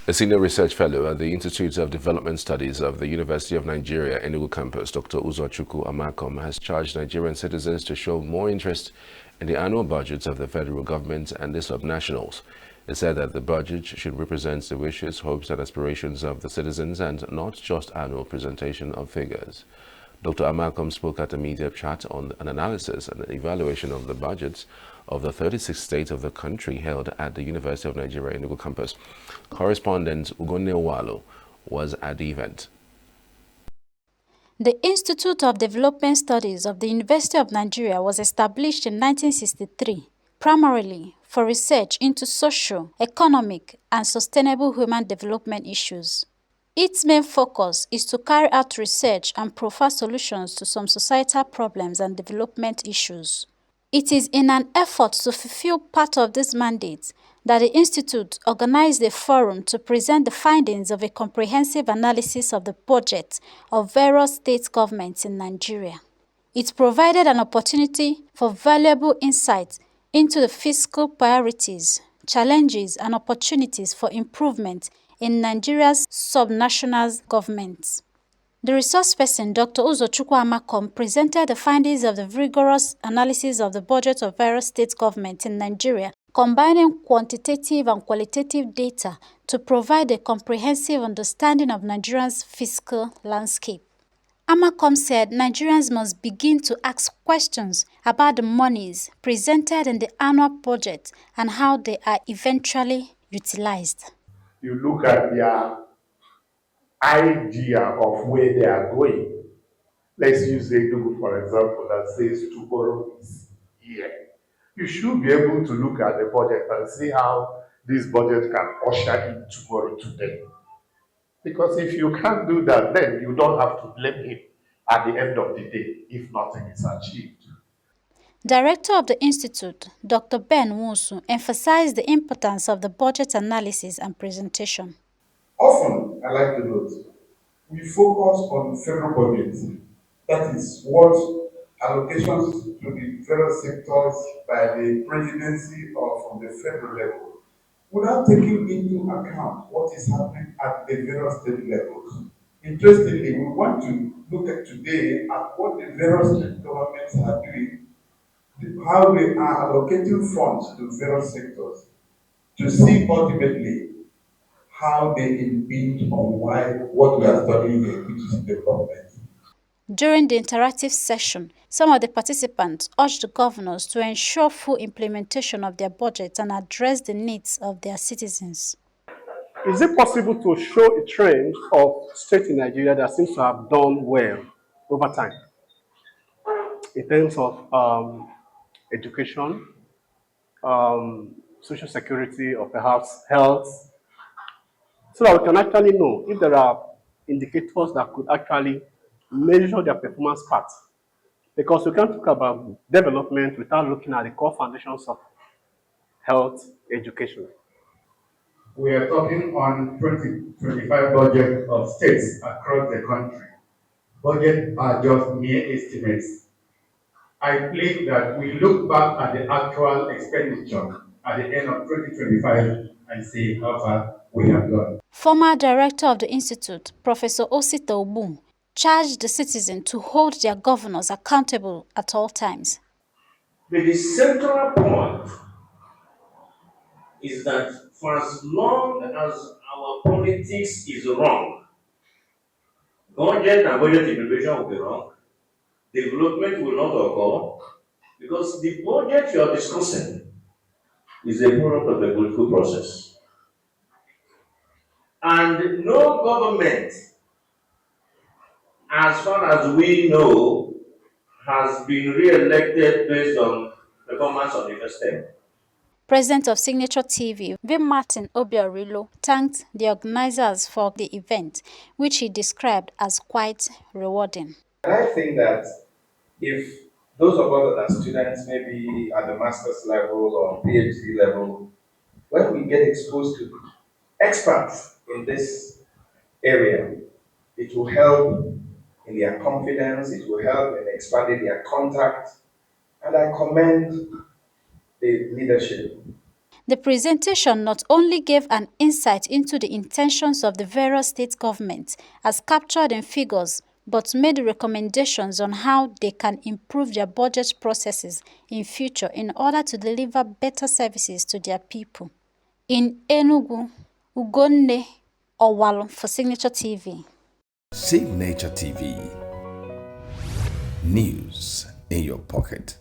A senior research fellow at the Institute of Development Studies of the University of Nigeria, Enugu campus, Dr.Uzochukwu Amakom, has charged Nigerian citizens to show more interest in the annual budgets of the federal government and the subnationals. He said that the budget should represent the wishes, hopes and aspirations of the citizens and not just annual presentation of figures. Dr. Amakom spoke at a media chat on an analysis and evaluation of the budgets of the 36 states of the country held at the University of Nigeria Enugu campus. Correspondent Ugonne Walo was at the event. The Institute of Development Studies of the University of Nigeria was established in 1963, primarily for research into social, economic, and sustainable human development issues. Its main focus is to carry out research and profile solutions to some societal problems and development issues. It is in an effort to fulfill part of this mandate that the Institute organized a forum to present the findings of a comprehensive analysis of the budget of various state governments in Nigeria. It provided an opportunity for valuable insight into the fiscal priorities, challenges, and opportunities for improvement in Nigeria's subnational governments. The resource person, Dr. Uzochukwu Amakom, presented the findings of the rigorous analysis of the budget of various state governments in Nigeria, combining quantitative and qualitative data to provide a comprehensive understanding of Nigeria's fiscal landscape. Amakom said Nigerians must begin to ask questions about the monies presented in the annual budget and how they are eventually utilized. You look at their idea of where they are going. Let's use Enugu, for example, that says tomorrow is here. You should be able to look at the budget and see how this budget can usher in tomorrow today. Because if you can't do that, then you don't have to blame him at the end of the day if nothing is achieved. Director of the Institute, Dr. Ben Wusu, emphasized the importance of the budget analysis and presentation. Often, I like to note, we focus on federal budget. That is what allocations to the federal sectors by the presidency or from the federal level, without taking into account what is happening at the various state levels. Interestingly, we want to look at today at what the various state governments are doing, how they are allocating funds to various sectors, to see ultimately how they impinge on what we are studying here, which is development. During the interactive session, some of the participants urged the governors to ensure full implementation of their budgets and address the needs of their citizens. Is it possible to show a trend of states in Nigeria that seems to have done well over time in terms of education, social security, or perhaps health, so that we can actually know if there are indicators that could actually measure their performance part? Because we can't talk about development without looking at the core foundations of health education. We are talking on 2025 budget of states across the country. Budgets are just mere estimates. I plead that we look back at the actual expenditure at the end of 2025 and see how far we have gone. Former director of the Institute, Professor Osita Obum, charged the citizens to hold their governors accountable at all times. But the central point is that for as long as our politics is wrong, budget and budget implementation will be wrong, development will not occur, because the budget you are discussing is a product of a political process. And no government, as far as we know, has been re-elected based on performance of the first term. President of Signature TV, V. Martin Obiorilo, thanked the organizers for the event, which he described as quite rewarding. I think that if those of us that are students, maybe at the master's level or PhD level, when we get exposed to experts in this area, it will help in their confidence, it will help in expanding their contact, and I commend the leadership. The presentation not only gave an insight into the intentions of the various state governments as captured in figures, but made recommendations on how they can improve their budget processes in future in order to deliver better services to their people. In Enugu, Ugonne Owalo for Signature TV. Signature TV. News in your pocket.